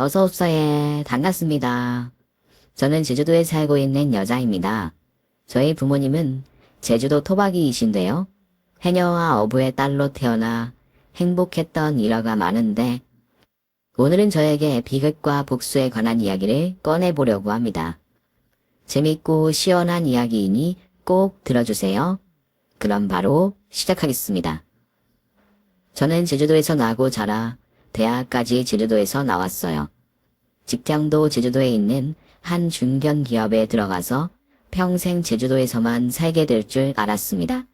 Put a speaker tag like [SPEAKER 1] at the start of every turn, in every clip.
[SPEAKER 1] 어서 오세요. 반갑습니다. 저는 제주도에 살고 있는 여자입니다. 저희 부모님은 제주도 토박이이신데요. 해녀와 어부의 딸로 태어나 행복했던 일화가 많은데 오늘은 저에게 비극과 복수에 관한 이야기를 꺼내보려고 합니다. 재밌고 시원한 이야기이니 꼭 들어주세요. 그럼 바로 시작하겠습니다. 저는 제주도에서 나고 자라 대학까지 제주도에서 나왔어요. 직장도 제주도에 있는 한 중견 기업에 들어가서 평생 제주도에서만 살게 될 줄 알았습니다.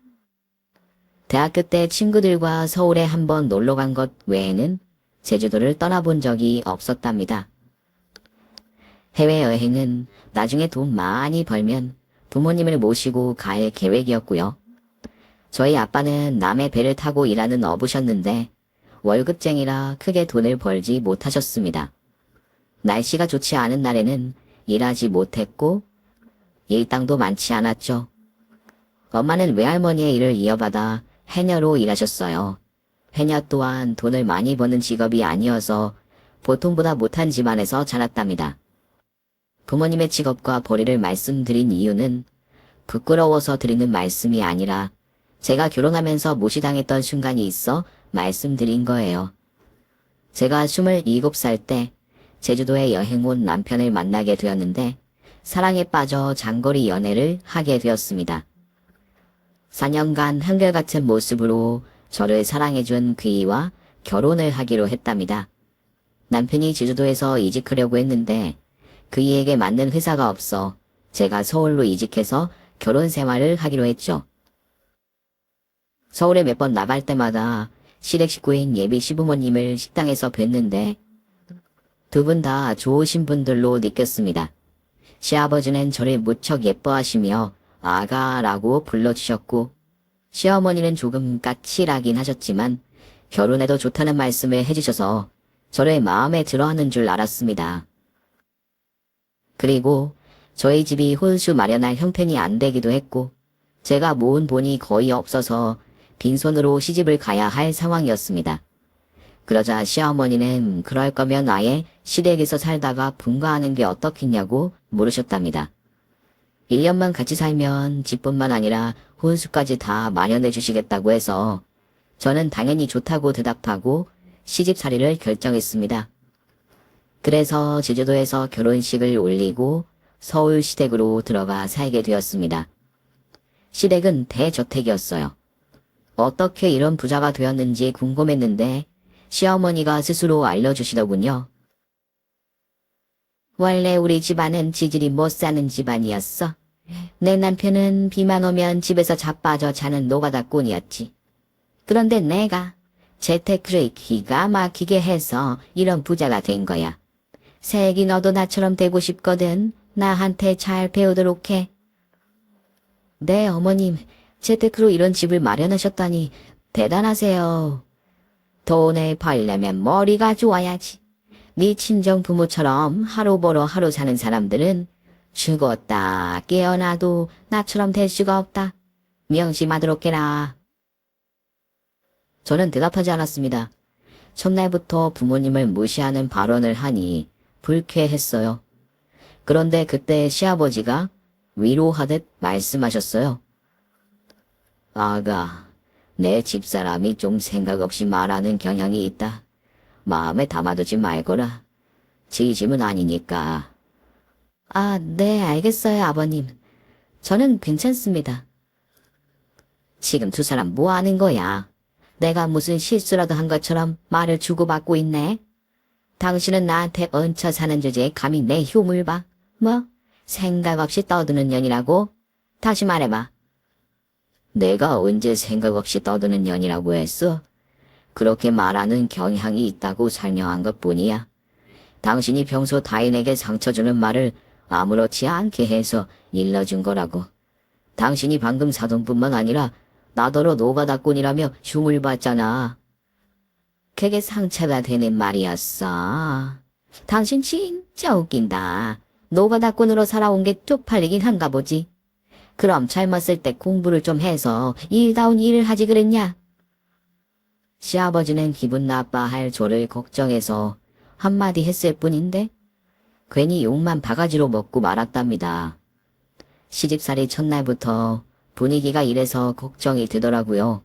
[SPEAKER 1] 대학교 때 친구들과 서울에 한번 놀러 간 것 외에는 제주도를 떠나본 적이 없었답니다. 해외여행은 나중에 돈 많이 벌면 부모님을 모시고 갈 계획이었고요. 저희 아빠는 남의 배를 타고 일하는 어부셨는데 월급쟁이라 크게 돈을 벌지 못하셨습니다. 날씨가 좋지 않은 날에는 일하지 못했고 일당도 많지 않았죠. 엄마는 외할머니의 일을 이어받아 해녀로 일하셨어요. 해녀 또한 돈을 많이 버는 직업이 아니어서 보통보다 못한 집안에서 자랐답니다. 부모님의 직업과 벌이를 말씀드린 이유는 부끄러워서 드리는 말씀이 아니라 제가 결혼하면서 무시당했던 순간이 있어 말씀드린 거예요. 제가 27살 때 제주도에 여행 온 남편을 만나게 되었는데 사랑에 빠져 장거리 연애를 하게 되었습니다. 4년간 한결같은 모습으로 저를 사랑해준 그이와 결혼을 하기로 했답니다. 남편이 제주도에서 이직하려고 했는데 그이에게 맞는 회사가 없어 제가 서울로 이직해서 결혼 생활을 하기로 했죠. 서울에 몇 번 나갈 때마다 시댁 식구인 예비 시부모님을 식당에서 뵀는데 두 분 다 좋으신 분들로 느꼈습니다. 시아버지는 저를 무척 예뻐하시며 아가라고 불러주셨고 시어머니는 조금 까칠하긴 하셨지만 결혼해도 좋다는 말씀을 해주셔서 저를 마음에 들어하는 줄 알았습니다. 그리고 저희 집이 혼수 마련할 형편이 안 되기도 했고 제가 모은 돈이 거의 없어서 빈손으로 시집을 가야 할 상황이었습니다. 그러자 시어머니는 그럴 거면 아예 시댁에서 살다가 분가하는 게 어떻겠냐고 물으셨답니다. 1년만 같이 살면 집뿐만 아니라 혼수까지 다 마련해 주시겠다고 해서 저는 당연히 좋다고 대답하고 시집살이를 결정했습니다. 그래서 제주도에서 결혼식을 올리고 서울 시댁으로 들어가 살게 되었습니다. 시댁은 대저택이었어요. 어떻게 이런 부자가 되었는지 궁금했는데 시어머니가 스스로 알려주시더군요. 원래 우리 집안은 지질이 못 사는 집안이었어. 내 남편은 비만 오면 집에서 자빠져 자는 노가다꾼이었지. 그런데 내가 재테크를 기가 막히게 해서 이런 부자가 된 거야. 새애기 너도 나처럼 되고 싶거든. 나한테 잘 배우도록 해. 네, 어머님. 재테크로 이런 집을 마련하셨다니 대단하세요. 돈을 벌려면 머리가 좋아야지. 네 친정 부모처럼 하루 벌어 하루 사는 사람들은 죽었다 깨어나도 나처럼 될 수가 없다. 명심하도록 해라. 저는 대답하지 않았습니다. 첫날부터 부모님을 무시하는 발언을 하니 불쾌했어요. 그런데 그때 시아버지가 위로하듯 말씀하셨어요. 아가, 내 집사람이 좀 생각 없이 말하는 경향이 있다. 마음에 담아두지 말거라. 지 집은 아니니까. 아, 네, 알겠어요, 아버님. 저는 괜찮습니다. 지금 두 사람 뭐 하는 거야? 내가 무슨 실수라도 한 것처럼 말을 주고받고 있네? 당신은 나한테 얹혀 사는 주제에 감히 내 흉을 봐? 뭐? 생각 없이 떠드는 년이라고? 다시 말해봐. 내가 언제 생각 없이 떠드는 년이라고 했어? 그렇게 말하는 경향이 있다고 설명한 것뿐이야. 당신이 평소 타인에게 상처 주는 말을 아무렇지 않게 해서 일러준 거라고. 당신이 방금 사돈뿐만 아니라 나더러 노가다꾼이라며 흉을 봤잖아. 그게 상처가 되는 말이었어. 당신 진짜 웃긴다. 노가다꾼으로 살아온 게 쪽팔리긴 한가 보지. 그럼 젊었을 때 공부를 좀 해서 일다운 일을 하지 그랬냐? 시아버지는 기분 나빠할 저를 걱정해서 한마디 했을 뿐인데 괜히 욕만 바가지로 먹고 말았답니다. 시집살이 첫날부터 분위기가 이래서 걱정이 되더라고요.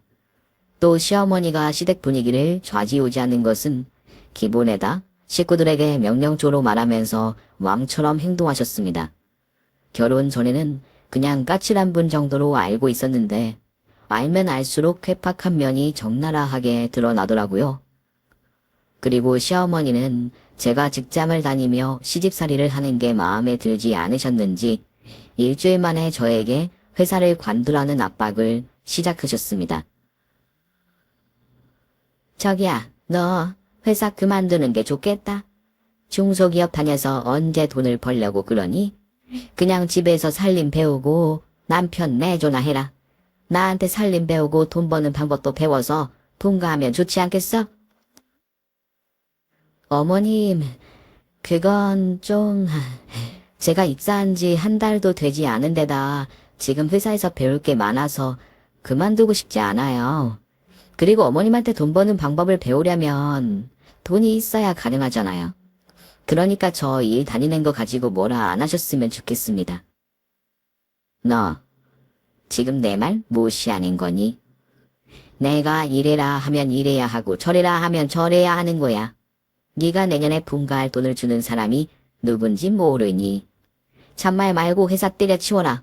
[SPEAKER 1] 또 시어머니가 시댁 분위기를 좌지우지하는 것은 기본에다 식구들에게 명령조로 말하면서 왕처럼 행동하셨습니다. 결혼 전에는 그냥 까칠한 분 정도로 알고 있었는데 알면 알수록 괴팍한 면이 적나라하게 드러나더라고요. 그리고 시어머니는 제가 직장을 다니며 시집살이를 하는 게 마음에 들지 않으셨는지 일주일 만에 저에게 회사를 관두라는 압박을 시작하셨습니다. 저기야, 너 회사 그만두는 게 좋겠다. 중소기업 다녀서 언제 돈을 벌려고 그러니? 그냥 집에서 살림 배우고 남편 내조나 해라. 나한테 살림 배우고 돈 버는 방법도 배워서 분가하면 좋지 않겠어? 어머님, 그건 좀... 제가 입사한 지 한 달도 되지 않은 데다 지금 회사에서 배울 게 많아서 그만두고 싶지 않아요. 그리고 어머님한테 돈 버는 방법을 배우려면 돈이 있어야 가능하잖아요. 그러니까 저 일 다니는 거 가지고 뭐라 안 하셨으면 좋겠습니다. 너 지금 내 말 무시하는 거니? 내가 이래라 하면 이래야 하고 저래라 하면 저래야 하는 거야. 네가 내년에 분가할 돈을 주는 사람이 누군지 모르니? 참말 말고 회사 때려치워라.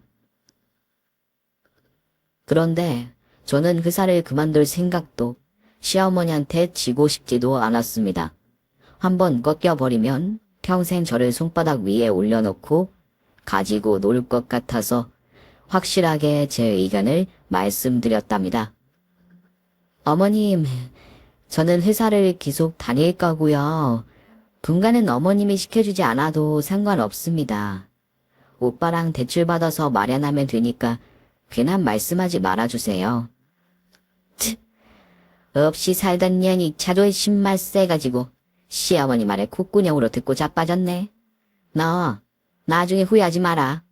[SPEAKER 1] 그런데 저는 회사를 그만둘 생각도 시어머니한테 지고 싶지도 않았습니다. 한번 꺾여버리면 평생 저를 손바닥 위에 올려놓고 가지고 놀 것 같아서 확실하게 제 의견을 말씀드렸답니다. 어머님, 저는 회사를 계속 다닐 거고요. 분가는 어머님이 시켜주지 않아도 상관없습니다. 오빠랑 대출받아서 마련하면 되니까 괜한 말씀하지 말아주세요. 없이 살던 년이 차도에 신말 세가지고 시어머니 말에 콧구녕으로 듣고 자빠졌네. 너 나중에 후회하지 마라.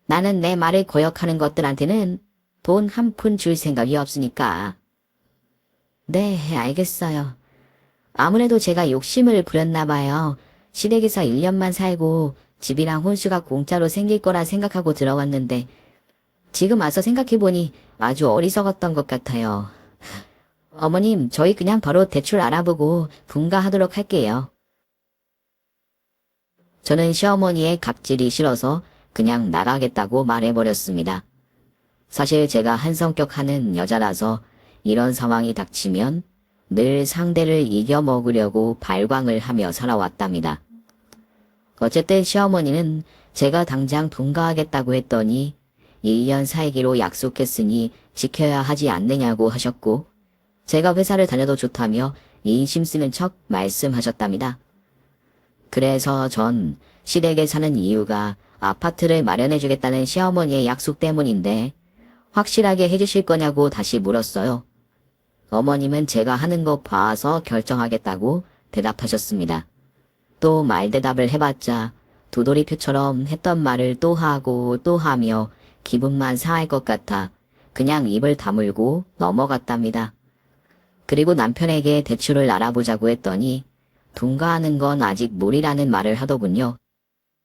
[SPEAKER 1] 나는 내 말을 거역하는 것들한테는 돈 한 푼 줄 생각이 없으니까. 네, 알겠어요. 아무래도 제가 욕심을 부렸나 봐요. 시댁에서 1년만 살고 집이랑 혼수가 공짜로 생길 거라 생각하고 들어왔는데 지금 와서 생각해보니 아주 어리석었던 것 같아요. 어머님, 저희 그냥 바로 대출 알아보고 분가하도록 할게요. 저는 시어머니의 갑질이 싫어서 그냥 나가겠다고 말해버렸습니다. 사실 제가 한성격 하는 여자라서 이런 상황이 닥치면 늘 상대를 이겨먹으려고 발광을 하며 살아왔답니다. 어쨌든 시어머니는 제가 당장 분가하겠다고 했더니 1년 살기로 약속했으니 지켜야 하지 않느냐고 하셨고 제가 회사를 다녀도 좋다며 인심 쓰는 척 말씀하셨답니다. 그래서 전 시댁에 사는 이유가 아파트를 마련해주겠다는 시어머니의 약속 때문인데 확실하게 해주실 거냐고 다시 물었어요. 어머님은 제가 하는 거 봐서 결정하겠다고 대답하셨습니다. 또 말대답을 해봤자 도돌이표처럼 했던 말을 또 하고 또 하며 기분만 상할 것 같아 그냥 입을 다물고 넘어갔답니다. 그리고 남편에게 대출을 알아보자고 했더니 분가하는 건 아직 무리라는 말을 하더군요.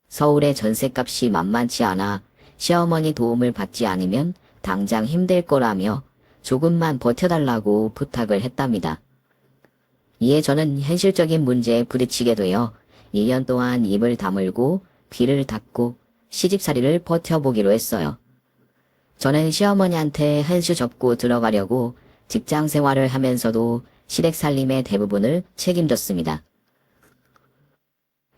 [SPEAKER 1] 서울의 전셋값이 만만치 않아 시어머니 도움을 받지 않으면 당장 힘들 거라며 조금만 버텨달라고 부탁을 했답니다. 이에 저는 현실적인 문제에 부딪히게 되어 1년 동안 입을 다물고 귀를 닫고 시집살이를 버텨보기로 했어요. 저는 시어머니한테 한 수 접고 들어가려고 직장 생활을 하면서도 시댁 살림의 대부분을 책임졌습니다.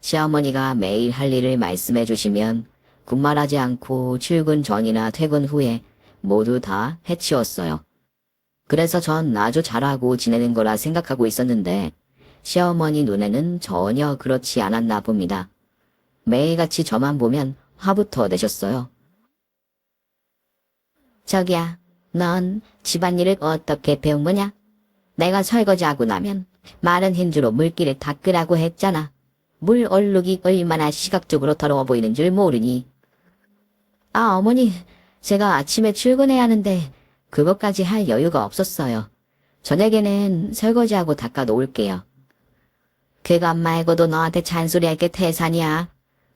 [SPEAKER 1] 시어머니가 매일 할 일을 말씀해 주시면 군말하지 않고 출근 전이나 퇴근 후에 모두 다 해치웠어요. 그래서 전 아주 잘하고 지내는 거라 생각하고 있었는데 시어머니 눈에는 전혀 그렇지 않았나 봅니다. 매일같이 저만 보면 화부터 내셨어요. 저기야, 넌 집안일을 어떻게 배운 거냐? 내가 설거지하고 나면 마른 행주로 물기를 닦으라고 했잖아. 물 얼룩이 얼마나 시각적으로 더러워 보이는 줄 모르니. 아, 어머니, 제가 아침에 출근해야 하는데 그것까지 할 여유가 없었어요. 저녁에는 설거지하고 닦아 놓을게요. 그것 말고도 너한테 잔소리할 게 태산이야.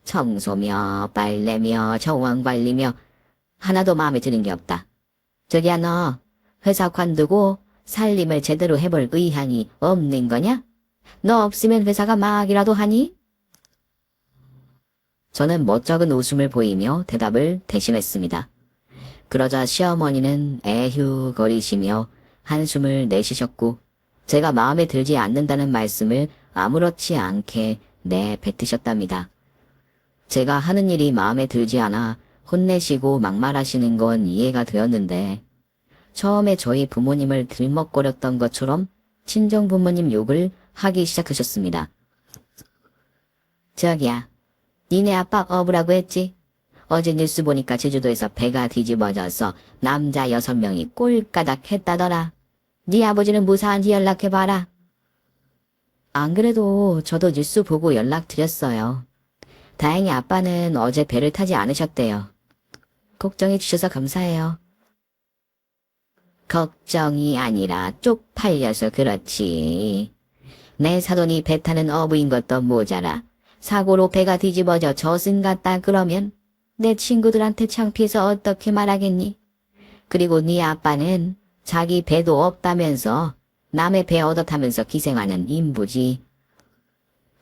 [SPEAKER 1] 청소며 빨래며 정원관리며 하나도 마음에 드는 게 없다. 저기야 너 회사 관두고 살림을 제대로 해볼 의향이 없는 거냐? 너 없으면 회사가 망하기라도 하니? 저는 멋쩍은 웃음을 보이며 대답을 대신했습니다. 그러자 시어머니는 애휴거리시며 한숨을 내쉬셨고 제가 마음에 들지 않는다는 말씀을 아무렇지 않게 내뱉으셨답니다. 제가 하는 일이 마음에 들지 않아 혼내시고 막말하시는 건 이해가 되었는데 처음에 저희 부모님을 들먹거렸던 것처럼 친정 부모님 욕을 하기 시작하셨습니다. 저기야, 니네 아빠 어부라고 했지? 어제 뉴스 보니까 제주도에서 배가 뒤집어져서 남자 6명이 꼴까닥 했다더라. 네 아버지는 무사한지 연락해봐라. 안 그래도 저도 뉴스 보고 연락드렸어요. 다행히 아빠는 어제 배를 타지 않으셨대요. 걱정해 주셔서 감사해요. 걱정이 아니라 쪽팔려서 그렇지. 내 사돈이 배 타는 어부인 것도 모자라 사고로 배가 뒤집어져 저승 갔다 그러면 내 친구들한테 창피해서 어떻게 말하겠니? 그리고 네 아빠는 자기 배도 없다면서 남의 배 얻어 타면서 기생하는 인부지.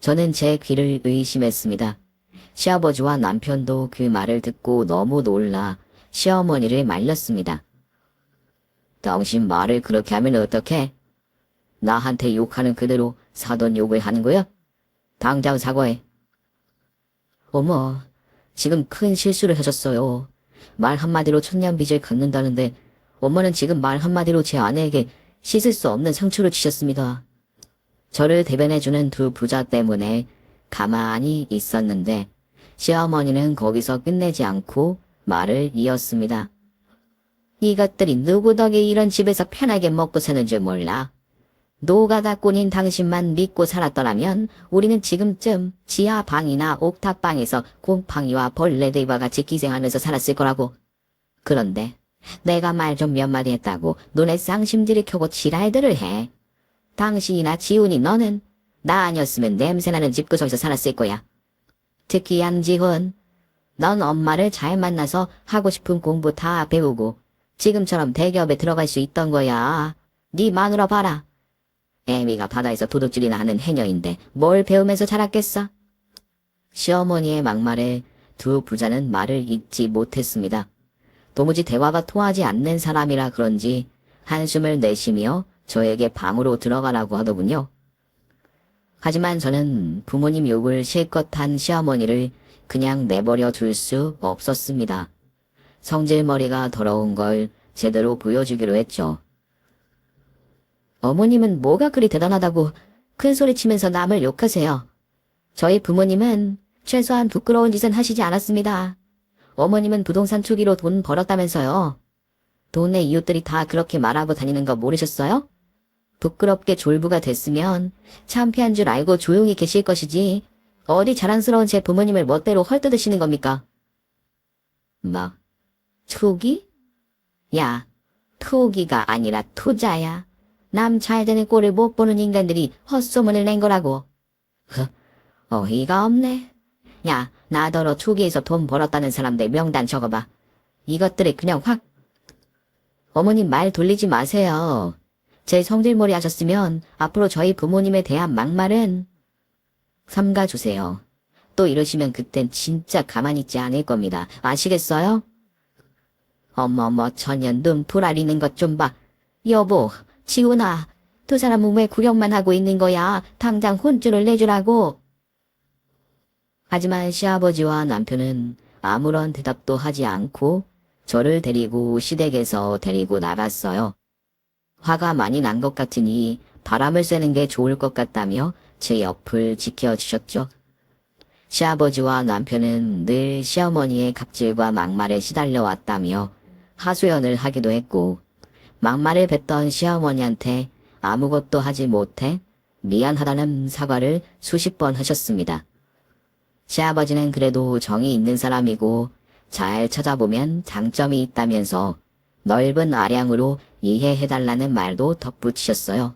[SPEAKER 1] 저는 제 귀를 의심했습니다. 시아버지와 남편도 그 말을 듣고 너무 놀라 시어머니를 말렸습니다. 당신 말을 그렇게 하면 어떡해? 나한테 욕하는 그대로 사돈 욕을 하는 거야? 당장 사과해. 어머, 지금 큰 실수를 하셨어요. 말 한마디로 천냥빚을 갚는다는데 엄마는 지금 말 한마디로 제 아내에게 씻을 수 없는 상처를 주셨습니다. 저를 대변해주는 두 부자 때문에 가만히 있었는데 시어머니는 거기서 끝내지 않고 말을 이었습니다. 이것들이 누구 덕에 이런 집에서 편하게 먹고 사는 줄 몰라. 노가다꾼인 당신만 믿고 살았더라면 우리는 지금쯤 지하 방이나 옥탑방에서 곰팡이와 벌레들과 같이 기생하면서 살았을 거라고. 그런데 내가 말 좀 몇 마디 했다고 눈에 쌍심들이 켜고 지랄들을 해. 당신이나 지훈이 너는 나 아니었으면 냄새나는 집구석에서 살았을 거야. 특히 양지훈, 넌 엄마를 잘 만나서 하고 싶은 공부 다 배우고 지금처럼 대기업에 들어갈 수 있던 거야. 네 마누라 봐라. 애미가 바다에서 도둑질이나 하는 해녀인데 뭘 배우면서 자랐겠어? 시어머니의 막말에 두 부자는 말을 잇지 못했습니다. 도무지 대화가 통하지 않는 사람이라 그런지 한숨을 내쉬며 저에게 방으로 들어가라고 하더군요. 하지만 저는 부모님 욕을 실컷 한 시어머니를 그냥 내버려 둘 수 없었습니다. 성질머리가 더러운 걸 제대로 보여주기로 했죠. 어머님은 뭐가 그리 대단하다고 큰 소리 치면서 남을 욕하세요. 저희 부모님은 최소한 부끄러운 짓은 하시지 않았습니다. 어머님은 부동산 투기로 돈 벌었다면서요. 동네 이웃들이 다 그렇게 말하고 다니는 거 모르셨어요? 부끄럽게 졸부가 됐으면 창피한 줄 알고 조용히 계실 것이지 어디 자랑스러운 제 부모님을 멋대로 헐뜯으시는 겁니까? 뭐? 투기? 야, 투기가 아니라 투자야. 남 잘되는 꼴을 못 보는 인간들이 헛소문을 낸 거라고. 어이가 없네. 야, 나더러 투기에서 돈 벌었다는 사람들 명단 적어봐. 이것들이 그냥 확. 어머님 말 돌리지 마세요. 제 성질머리 하셨으면 앞으로 저희 부모님에 대한 막말은 삼가주세요. 또 이러시면 그땐 진짜 가만히 있지 않을 겁니다. 아시겠어요? 어머머 천연 눈풀 아리는 것 좀 봐. 여보, 지훈아, 두 사람은 왜 구경만 하고 있는 거야? 당장 혼쭐을 내주라고. 하지만 시아버지와 남편은 아무런 대답도 하지 않고 저를 데리고 시댁에서 데리고 나갔어요. 화가 많이 난 것 같으니 바람을 쐬는 게 좋을 것 같다며 제 옆을 지켜주셨죠. 시아버지와 남편은 늘 시어머니의 갑질과 막말에 시달려 왔다며 하소연을 하기도 했고 막말을 뱉던 시어머니한테 아무것도 하지 못해 미안하다는 사과를 수십 번 하셨습니다. 시아버지는 그래도 정이 있는 사람이고 잘 찾아보면 장점이 있다면서 넓은 아량으로 이해해달라는 말도 덧붙이셨어요.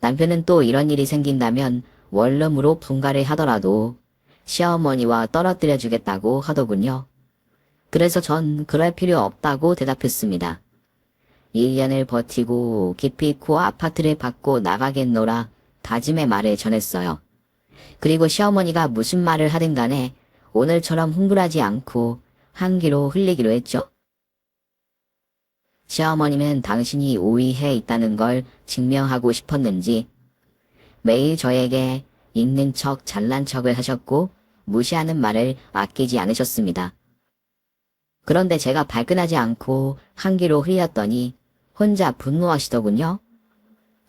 [SPEAKER 1] 남편은 또 이런 일이 생긴다면 원룸으로 분가를 하더라도 시어머니와 떨어뜨려 주겠다고 하더군요. 그래서 전 그럴 필요 없다고 대답했습니다. 1년을 버티고 기필코 아파트를 받고 나가겠노라 다짐의 말을 전했어요. 그리고 시어머니가 무슨 말을 하든 간에 오늘처럼 흥분하지 않고 한기로 흘리기로 했죠. 시어머니는 당신이 우위해 있다는 걸 증명하고 싶었는지 매일 저에게 있는 척 잘난 척을 하셨고 무시하는 말을 아끼지 않으셨습니다. 그런데 제가 발끈하지 않고 한기로 흘렸더니 혼자 분노하시더군요.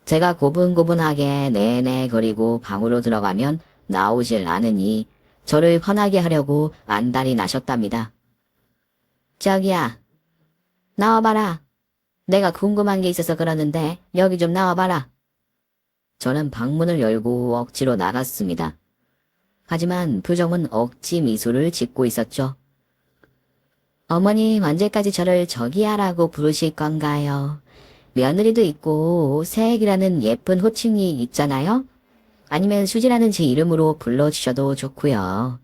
[SPEAKER 1] 제가 고분고분하게 내내거리고 방으로 들어가면 나오질 않으니 저를 화나게 하려고 안달이 나셨답니다. 저기야, 나와봐라. 내가 궁금한 게 있어서 그러는데 여기 좀 나와봐라. 저는 방문을 열고 억지로 나갔습니다. 하지만 표정은 억지 미소를 짓고 있었죠. 어머님 언제까지 저를 저기야라고 부르실 건가요? 며느리도 있고 새액이라는 예쁜 호칭이 있잖아요? 아니면 수지라는 제 이름으로 불러주셔도 좋고요.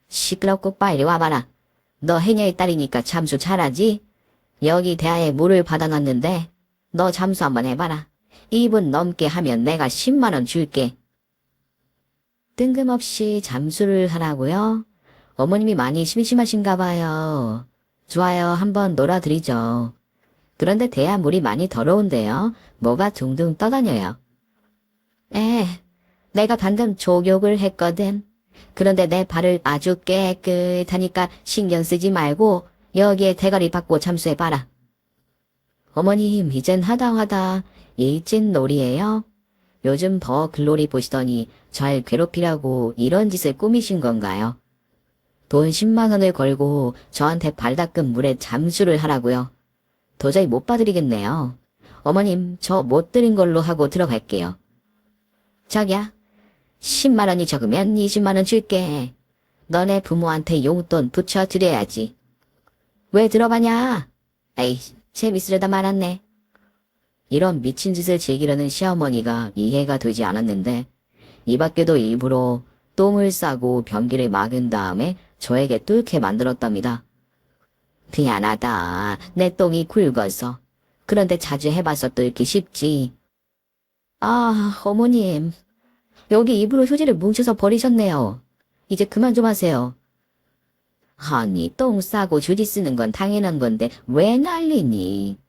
[SPEAKER 1] 시끄럽고 빨리 와봐라. 너 해녀의 딸이니까 잠수 잘하지? 여기 대하에 물을 받아놨는데 너 잠수 한번 해봐라. 2분 넘게 하면 내가 10만 원 줄게. 뜬금없이 잠수를 하라고요? 어머님이 많이 심심하신가 봐요. 좋아요. 한번 놀아드리죠. 그런데 대하 물이 많이 더러운데요. 뭐가 둥둥 떠다녀요. 내가 방금 족욕을 했거든. 그런데 내 발을 아주 깨끗하니까 신경 쓰지 말고 여기에 대가리 받고 잠수해봐라. 어머님 이젠 하다 일진놀이에요? 요즘 더 글로리 보시더니 잘 괴롭히라고 이런 짓을 꾸미신 건가요? 돈 10만 원을 걸고 저한테 발 닦은 물에 잠수를 하라고요. 도저히 못 봐드리겠네요. 어머님 저 못 드린 걸로 하고 들어갈게요. 자기야, 10만 원이 적으면 20만 원 줄게. 너네 부모한테 용돈 붙여드려야지. 왜 들어가냐? 에이, 재밌으려다 말았네. 이런 미친 짓을 즐기려는 시어머니가 이해가 되지 않았는데 이 밖에도 일부러 똥을 싸고 변기를 막은 다음에 저에게 뚫게 만들었답니다. 미안하다. 내 똥이 굵어서. 그런데 자주 해봐서 뚫기 쉽지. 아, 어머님. 여기 입으로 휴지를 뭉쳐서 버리셨네요. 이제 그만 좀 하세요. 아니, 똥 싸고 휴지 쓰는 건 당연한 건데 왜 난리니?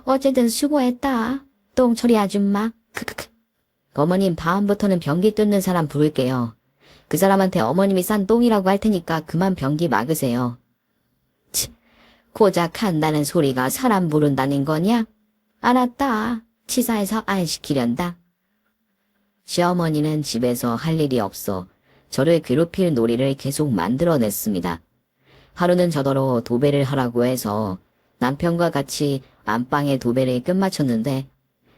[SPEAKER 1] 어쨌든 수고했다. 똥처리 아줌마. 크크크. 어머님 다음부터는 변기 뚫는 사람 부를게요. 그 사람한테 어머님이 싼 똥이라고 할 테니까 그만 변기 막으세요. 치, 고작 한다는 소리가 사람 부른다는 거냐? 알았다. 치사해서 안 시키련다. 시어머니는 집에서 할 일이 없어 저를 괴롭힐 놀이를 계속 만들어냈습니다. 하루는 저더러 도배를 하라고 해서 남편과 같이 안방에 도배를 끝마쳤는데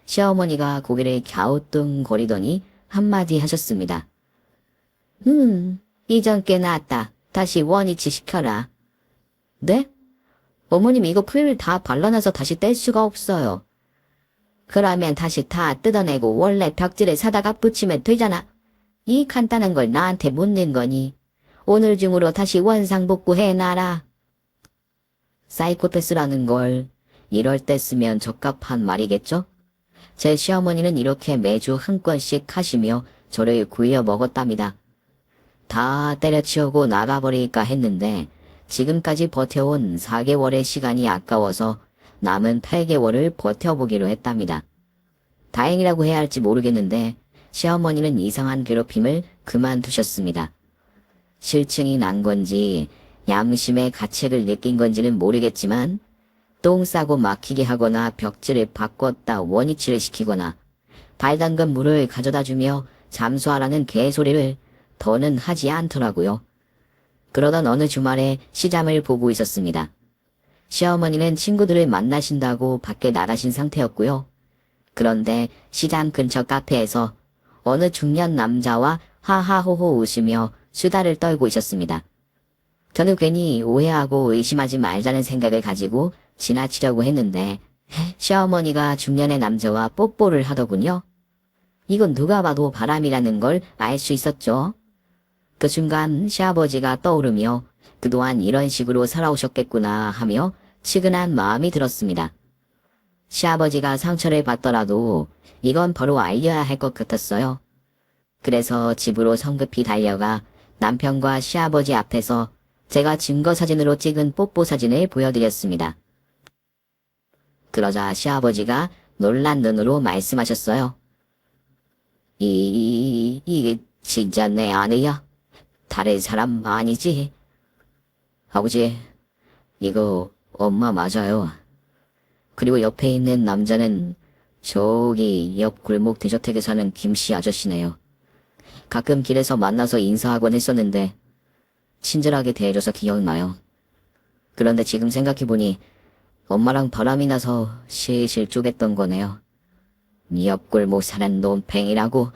[SPEAKER 1] 시어머니가 고개를 갸우뚱거리더니 한마디 하셨습니다. 이전 게 낫다. 다시 원위치 시켜라. 네? 어머님 이거 프릴 다 발라놔서 다시 뗄 수가 없어요. 그러면 다시 다 뜯어내고 원래 벽지를 사다가 붙이면 되잖아. 이 간단한 걸 나한테 묻는 거니. 오늘 중으로 다시 원상복구해놔라. 사이코패스라는 걸 이럴 때 쓰면 적합한 말이겠죠? 제 시어머니는 이렇게 매주 한 건씩 하시며 저를 구겨 먹었답니다. 다 때려치우고 나가버릴까 했는데 지금까지 버텨온 4개월의 시간이 아까워서 남은 8개월을 버텨보기로 했답니다. 다행이라고 해야 할지 모르겠는데 시어머니는 이상한 괴롭힘을 그만두셨습니다. 실증이 난 건지 양심의 가책을 느낀 건지는 모르겠지만 똥 싸고 막히게 하거나 벽지를 바꿨다 원위치를 시키거나 발 담근 물을 가져다주며 잠수하라는 개소리를 더는 하지 않더라고요. 그러던 어느 주말에 시장을 보고 있었습니다. 시어머니는 친구들을 만나신다고 밖에 나가신 상태였고요. 그런데 시장 근처 카페에서 어느 중년 남자와 하하호호 웃으며 수다를 떨고 있었습니다. 저는 괜히 오해하고 의심하지 말자는 생각을 가지고 지나치려고 했는데 시어머니가 중년의 남자와 뽀뽀를 하더군요. 이건 누가 봐도 바람이라는 걸 알 수 있었죠. 그 순간 시아버지가 떠오르며 그동안 이런 식으로 살아오셨겠구나 하며 측은한 마음이 들었습니다. 시아버지가 상처를 받더라도 이건 바로 알려야 할 것 같았어요. 그래서 집으로 성급히 달려가 남편과 시아버지 앞에서 제가 증거 사진으로 찍은 뽀뽀 사진을 보여드렸습니다. 그러자 시아버지가 놀란 눈으로 말씀하셨어요. 이게 진짜 내 아내야? 다른 사람 아니지? 아버지, 이거 엄마 맞아요. 그리고 옆에 있는 남자는 저기 옆 골목 대저택에 사는 김씨 아저씨네요. 가끔 길에서 만나서 인사하곤 했었는데 친절하게 대해줘서 기억나요. 그런데 지금 생각해보니 엄마랑 바람이 나서 실실 쪼갰던 거네요. 옆 골목 사는 놈팽이라고.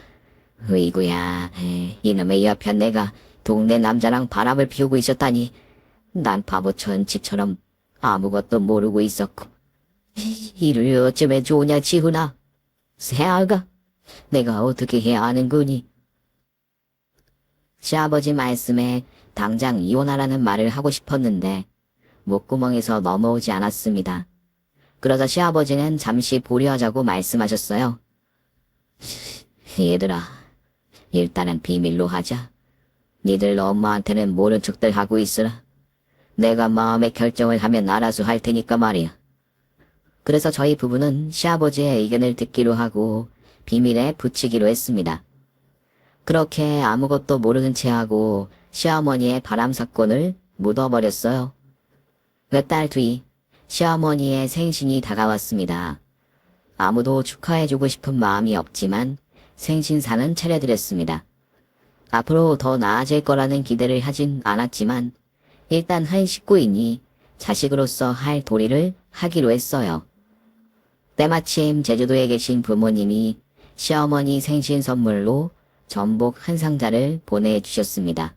[SPEAKER 1] 으이구야, 이놈의 옆에 내가 동네 남자랑 바람을 피우고 있었다니. 난 바보처럼 지처럼 아무것도 모르고 있었고. 이를 어쩌면 좋으냐 지훈아. 새아가 내가 어떻게 해야 하는 거니? 시아버지 말씀에 당장 이혼하라는 말을 하고 싶었는데 목구멍에서 넘어오지 않았습니다. 그러자 시아버지는 잠시 보류하자고 말씀하셨어요. 얘들아, 일단은 비밀로 하자. 니들 엄마한테는 모른 척들 하고 있으라. 내가 마음의 결정을 하면 알아서 할 테니까 말이야. 그래서 저희 부부는 시아버지의 의견을 듣기로 하고 비밀에 붙이기로 했습니다. 그렇게 아무것도 모르는 채하고 시어머니의 바람 사건을 묻어버렸어요. 몇 달 뒤 시어머니의 생신이 다가왔습니다. 아무도 축하해주고 싶은 마음이 없지만 생신상은 차려드렸습니다. 앞으로 더 나아질 거라는 기대를 하진 않았지만 일단 한 식구이니 자식으로서 할 도리를 하기로 했어요. 때마침 제주도에 계신 부모님이 시어머니 생신 선물로 전복 한 상자를 보내주셨습니다.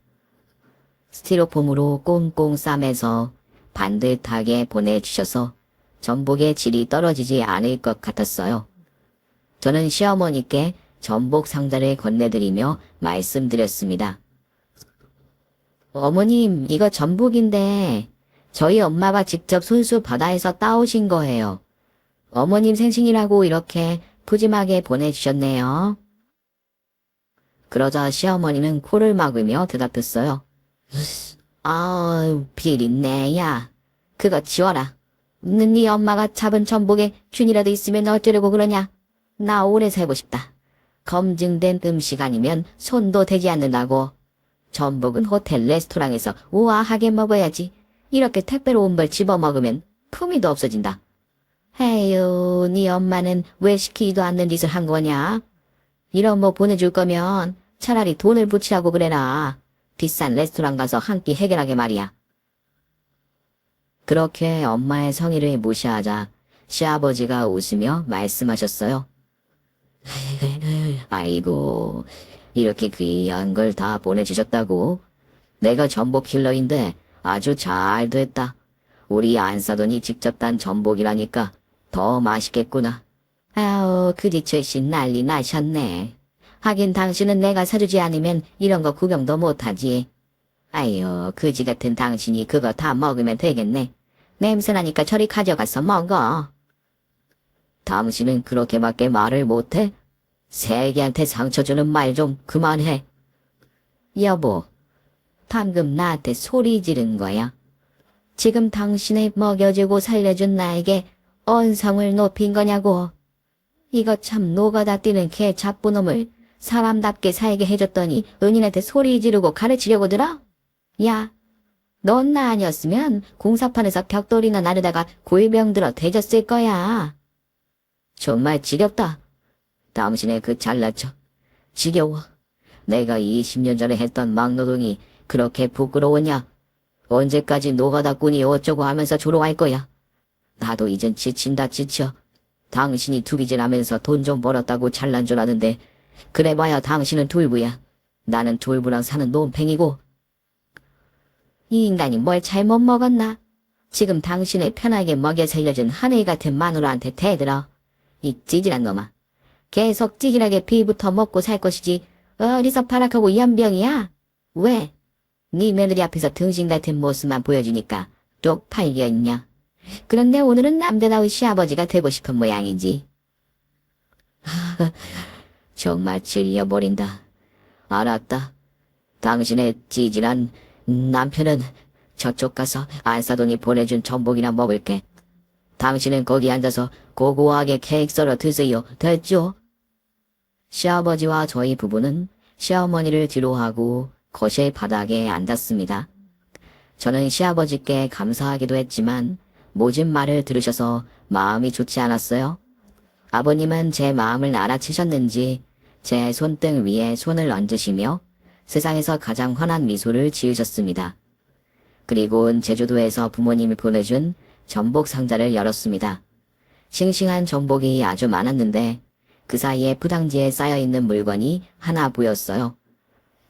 [SPEAKER 1] 스티로폼으로 꽁꽁 싸매서 반듯하게 보내주셔서 전복의 질이 떨어지지 않을 것 같았어요. 저는 시어머니께 전복 상자를 건네드리며 말씀드렸습니다. 어머님, 이거 전복인데 저희 엄마가 직접 손수 바다에서 따오신 거예요. 어머님 생신이라고 이렇게 푸짐하게 보내주셨네요. 그러자 시어머니는 코를 막으며 대답했어요. 아우, 비린내야. 그거 치워라. 네 엄마가 잡은 전복에 균이라도 있으면 어쩌려고 그러냐. 나 오래 살고 싶다. 검증된 음식 아니면 손도 대지 않는다고. 전복은 호텔 레스토랑에서 우아하게 먹어야지. 이렇게 택배로 온 걸 집어먹으면 품위도 없어진다. 에휴, 네 엄마는 왜 시키지도 않는 짓을 한 거냐? 이런 뭐 보내줄 거면 차라리 돈을 붙이라고 그래라. 비싼 레스토랑 가서 한 끼 해결하게 말이야. 그렇게 엄마의 성의를 무시하자 시아버지가 웃으며 말씀하셨어요. 아이고, 이렇게 귀한 걸 다 보내주셨다고? 내가 전복 킬러인데 아주 잘 됐다. 우리 안 사더니 직접 딴 전복이라니까 더 맛있겠구나. 아우, 그지철씨 난리 나셨네. 하긴 당신은 내가 사주지 않으면 이런 거 구경도 못하지. 아유, 그지 같은 당신이 그거 다 먹으면 되겠네. 냄새나니까 저리 가져가서 먹어. 당신은 그렇게밖에 말을 못해? 새애기한테 상처 주는 말 좀 그만해. 여보, 방금 나한테 소리 지른 거야. 지금 당신을 먹여주고 살려준 나에게 언성을 높인 거냐고. 이거 참 노가다 뛰는 개 잡부 놈을 사람답게 살게 해줬더니 은인한테 소리 지르고 가르치려고 들어? 야, 넌 나 아니었으면 공사판에서 벽돌이나 나르다가 골병 들어 대졌을 거야. 정말 지겹다. 당신의 그 잘난 척. 지겨워. 내가 20년 전에 했던 막노동이 그렇게 부끄러웠냐? 언제까지 노가다꾼이 어쩌고 하면서 조롱할 거야? 나도 이젠 지친다 지쳐. 당신이 투기질하면서 돈 좀 벌었다고 잘난 줄 아는데 그래봐야 당신은 돌부야. 나는 돌부랑 사는 놈팽이고. 이 인간이 뭘 잘못 먹었나? 지금 당신을 편하게 먹여 살려준 하늘 같은 마누라한테 대들어. 이 찌질한 놈아. 계속 찌질하게 피부터 먹고 살 것이지 어디서 파락하고 연병이야? 왜? 네 며느리 앞에서 등신 같은 모습만 보여주니까 쪽팔려 있냐? 그런데 오늘은 남자다운 시아버지가 되고 싶은 모양이지. 정말 질려버린다. 알았다. 당신의 찌질한 남편은 저쪽 가서 안사돈이 보내준 전복이나 먹을게. 당신은 거기 앉아서 고고하게 케이크 썰어 드세요. 됐죠? 시아버지와 저희 부부는 시어머니를 뒤로하고 거실 바닥에 앉았습니다. 저는 시아버지께 감사하기도 했지만 모진 말을 들으셔서 마음이 좋지 않았어요. 아버님은 제 마음을 알아채셨는지 제 손등 위에 손을 얹으시며 세상에서 가장 환한 미소를 지으셨습니다. 그리고 제주도에서 부모님이 보내준 전복 상자를 열었습니다. 싱싱한 전복이 아주 많았는데 그 사이에 포장지에 쌓여있는 물건이 하나 보였어요.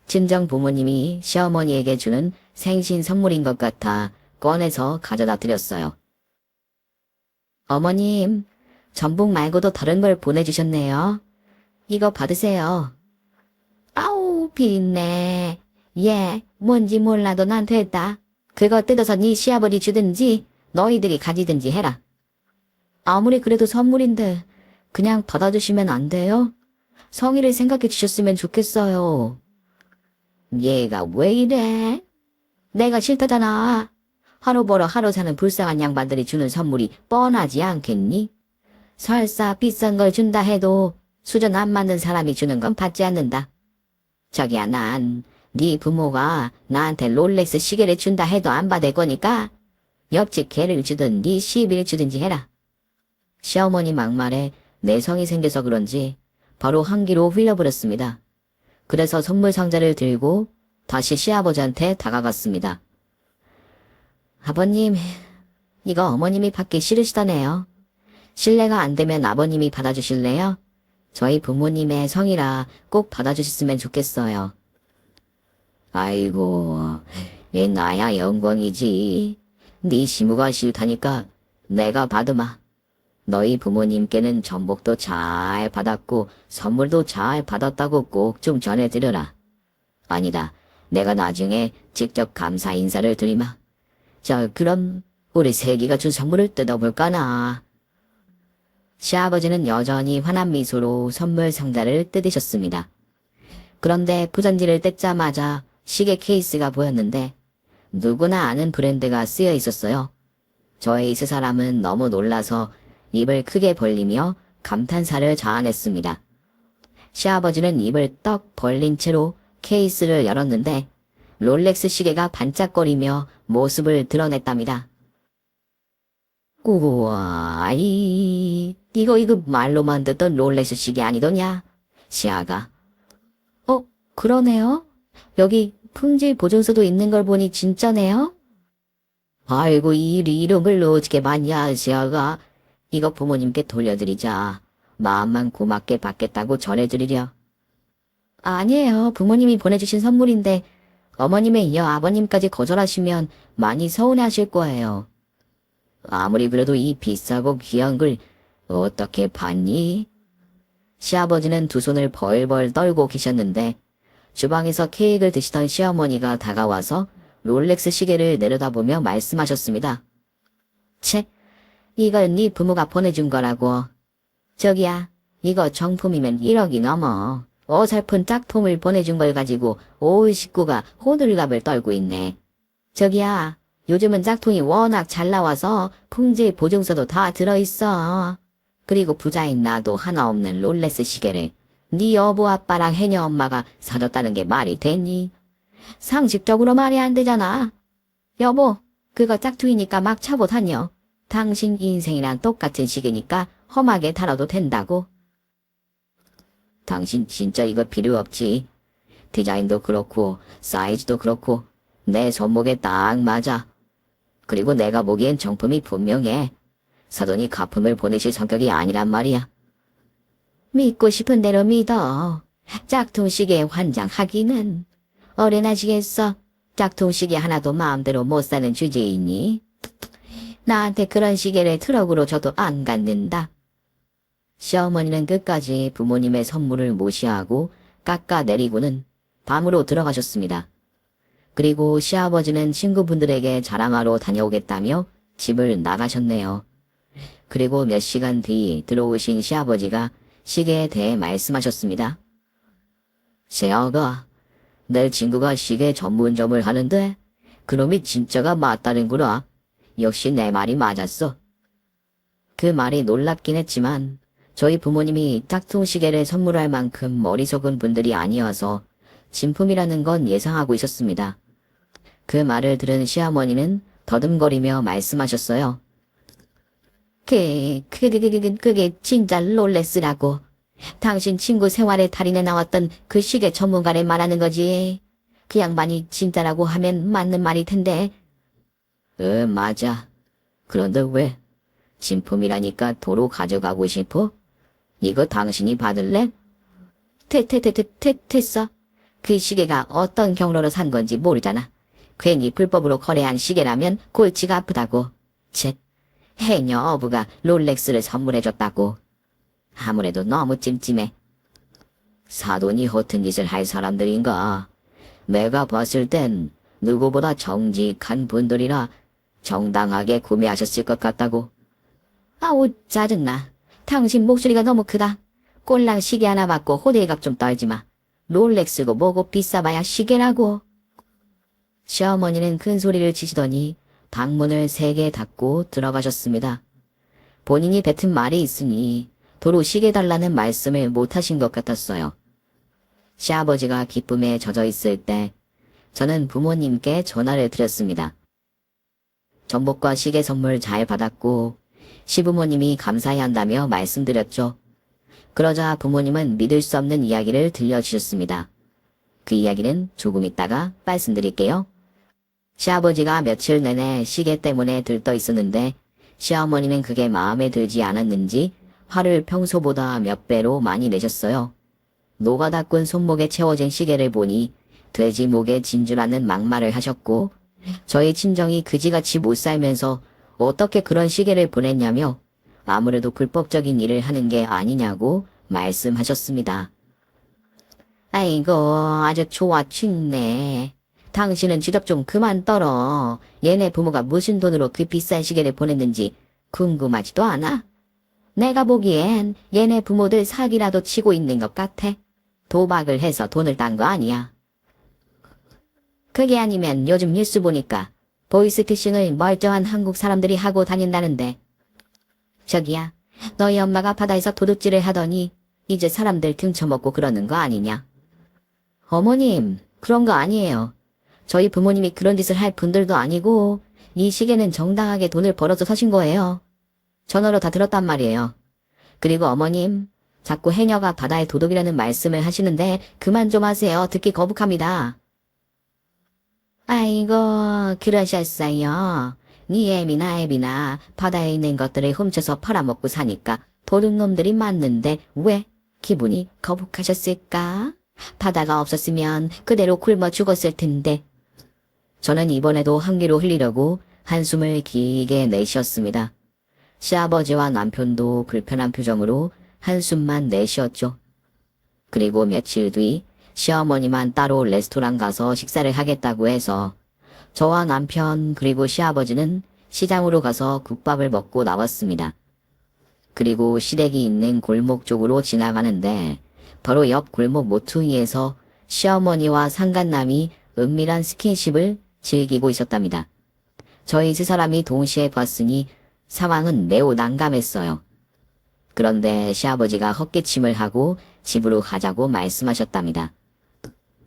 [SPEAKER 1] 친정 부모님이 시어머니에게 주는 생신 선물인 것 같아 꺼내서 가져다 드렸어요. 어머님, 전복 말고도 다른 걸 보내주셨네요. 이거 받으세요. 아우, 비린내. 예, 뭔지 몰라도 난 됐다. 그거 뜯어서 네 시아버지 주든지 너희들이 가지든지 해라. 아무리 그래도 선물인데 그냥 받아주시면 안 돼요? 성의를 생각해 주셨으면 좋겠어요. 얘가 왜 이래? 내가 싫다잖아. 하루 벌어 하루 사는 불쌍한 양반들이 주는 선물이 뻔하지 않겠니? 설사 비싼 걸 준다 해도 수준 안 맞는 사람이 주는 건 받지 않는다. 저기야, 네 부모가 나한테 롤렉스 시계를 준다 해도 안 받을 거니까 옆집 개를 주든 네 시비를 주든지 해라. 시어머니 막말에 내성이 생겨서 그런지 바로 한기로 흘려버렸습니다. 그래서 선물 상자를 들고 다시 시아버지한테 다가갔습니다. 아버님, 이거 어머님이 받기 싫으시다네요. 실례가 안 되면 아버님이 받아주실래요? 저희 부모님의 성이라 꼭 받아주셨으면 좋겠어요. 아이고, 얘 나야 영광이지. 네 시무가 싫다니까 내가 받으마. 너희 부모님께는 전복도 잘 받았고 선물도 잘 받았다고 꼭 좀 전해드려라. 아니다, 내가 나중에 직접 감사 인사를 드리마. 자, 그럼 우리 세기가 준 선물을 뜯어볼까나. 시아버지는 여전히 환한 미소로 선물 상자를 뜯으셨습니다. 그런데 포장지를 뜯자마자 시계 케이스가 보였는데 누구나 아는 브랜드가 쓰여 있었어요. 저의 세 사람은 너무 놀라서 입을 크게 벌리며 감탄사를 자아냈습니다. 시아버지는 입을 떡 벌린 채로 케이스를 열었는데 롤렉스 시계가 반짝거리며 모습을 드러냈답니다. 우와, 이거 말로만 듣던 롤렉스 시계 아니더냐? 시아가. 그러네요. 여기 품질 보증서도 있는 걸 보니 진짜네요. 아이고, 이름을 어떻게 봤냐, 시아가. 이거 부모님께 돌려드리자. 마음만 고맙게 받겠다고 전해드리려. 아니에요. 부모님이 보내주신 선물인데 어머님에 이어 아버님까지 거절하시면 많이 서운해하실 거예요. 아무리 그래도 이 비싸고 귀한 걸 어떻게 받니? 시아버지는 두 손을 벌벌 떨고 계셨는데 주방에서 케이크를 드시던 시어머니가 다가와서 롤렉스 시계를 내려다보며 말씀하셨습니다. 채, 이걸 네 부모가 보내준 거라고. 저기야, 이거 정품이면 1억이 넘어. 어설픈 짝퉁을 보내준 걸 가지고 온 식구가 호들갑을 떨고 있네. 저기야, 요즘은 짝퉁이 워낙 잘 나와서 품질 보증서도 다 들어있어. 그리고 부자인 나도 하나 없는 롤렉스 시계를 네 여보 아빠랑 해녀 엄마가 사줬다는 게 말이 되니? 상식적으로 말이 안 되잖아. 여보, 그거 짝퉁이니까 막 차고 다녀. 당신 인생이랑 똑같은 시계니까 험하게 다뤄도 된다고. 당신 진짜 이거 필요 없지. 디자인도 그렇고 사이즈도 그렇고 내 손목에 딱 맞아. 그리고 내가 보기엔 정품이 분명해. 사돈이 가품을 보내실 성격이 아니란 말이야. 믿고 싶은 대로 믿어. 짝퉁 시계에 환장하기는. 어린아시겠어. 짝퉁 시계 하나도 마음대로 못 사는 주제이니. 나한테 그런 시계를 트럭으로 줘도 안 갖는다. 시어머니는 끝까지 부모님의 선물을 무시하고 깎아내리고는 방으로 들어가셨습니다. 그리고 시아버지는 친구분들에게 자랑하러 다녀오겠다며 집을 나가셨네요. 그리고 몇 시간 뒤 들어오신 시아버지가 시계에 대해 말씀하셨습니다. 세아가, 내 친구가 시계 전문점을 하는데 그놈이 진짜가 맞다는구나. 역시 내 말이 맞았어. 그 말이 놀랍긴 했지만 저희 부모님이 짝퉁 시계를 선물할 만큼 어리석은 분들이 아니어서 진품이라는 건 예상하고 있었습니다. 그 말을 들은 시어머니는 더듬거리며 말씀하셨어요. 그게 진짜 롤렉스라고. 당신 친구 생활의 달인에 나왔던 그 시계 전문가를 말하는 거지. 그 양반이 진짜라고 하면 맞는 말일 텐데. 맞아. 그런데 왜? 진품이라니까 도로 가져가고 싶어? 이거 당신이 받을래? 됐어. 그 시계가 어떤 경로로 산 건지 모르잖아. 괜히 불법으로 거래한 시계라면 골치가 아프다고. 쳇, 해녀 어부가 롤렉스를 선물해줬다고. 아무래도 너무 찜찜해. 사돈이 허튼 짓을 할 사람들인가? 내가 봤을 땐 누구보다 정직한 분들이라 정당하게 구매하셨을 것 같다고. 아우, 짜증나. 당신 목소리가 너무 크다. 꼴랑 시계 하나 받고 호들갑 좀 떨지 마. 롤렉스고 뭐고 비싸봐야 시계라고. 시어머니는 큰 소리를 치시더니 방문을 3개 닫고 들어가셨습니다. 본인이 뱉은 말이 있으니 도로 시계 달라는 말씀을 못하신 것 같았어요. 시아버지가 기쁨에 젖어 있을 때 저는 부모님께 전화를 드렸습니다. 전복과 시계 선물 잘 받았고 시부모님이 감사해한다며 말씀드렸죠. 그러자 부모님은 믿을 수 없는 이야기를 들려주셨습니다. 그 이야기는 조금 있다가 말씀드릴게요. 시아버지가 며칠 내내 시계 때문에 들떠 있었는데 시어머니는 그게 마음에 들지 않았는지 화를 평소보다 몇 배로 많이 내셨어요. 노가다꾼 손목에 채워진 시계를 보니 돼지 목에 진주라는 막말을 하셨고 저희 친정이 그지같이 못 살면서 어떻게 그런 시계를 보냈냐며 아무래도 불법적인 일을 하는 게 아니냐고 말씀하셨습니다. 아이고, 아주 좋아 죽네. 당신은 지적 좀 그만 떨어. 얘네 부모가 무슨 돈으로 그 비싼 시계를 보냈는지 궁금하지도 않아? 내가 보기엔 얘네 부모들 사기라도 치고 있는 것 같아. 도박을 해서 돈을 딴 거 아니야. 그게 아니면 요즘 뉴스 보니까 보이스피싱을 멀쩡한 한국 사람들이 하고 다닌다는데. 저기야, 너희 엄마가 바다에서 도둑질을 하더니 이제 사람들 등쳐먹고 그러는 거 아니냐? 어머님, 그런 거 아니에요. 저희 부모님이 그런 짓을 할 분들도 아니고 이 시계는 정당하게 돈을 벌어서 사신 거예요. 전화로 다 들었단 말이에요. 그리고 어머님, 자꾸 해녀가 바다의 도둑이라는 말씀을 하시는데 그만 좀 하세요. 듣기 거북합니다. 아이고, 그러셨어요. 네 애비나 바다에 있는 것들을 훔쳐서 팔아먹고 사니까 도둑놈들이 맞는데 왜 기분이 거북하셨을까? 바다가 없었으면 그대로 굶어 죽었을 텐데. 저는 이번에도 한기로 흘리려고 한숨을 길게 내쉬었습니다. 시아버지와 남편도 불편한 표정으로 한숨만 내쉬었죠. 그리고 며칠 뒤 시어머니만 따로 레스토랑 가서 식사를 하겠다고 해서 저와 남편 그리고 시아버지는 시장으로 가서 국밥을 먹고 나왔습니다. 그리고 시댁이 있는 골목 쪽으로 지나가는데 바로 옆 골목 모퉁이에서 시어머니와 상간남이 은밀한 스킨십을 즐기고 있었답니다. 저희 3사람이 동시에 봤으니 상황은 매우 난감했어요. 그런데 시아버지가 헛기침을 하고 집으로 가자고 말씀하셨답니다.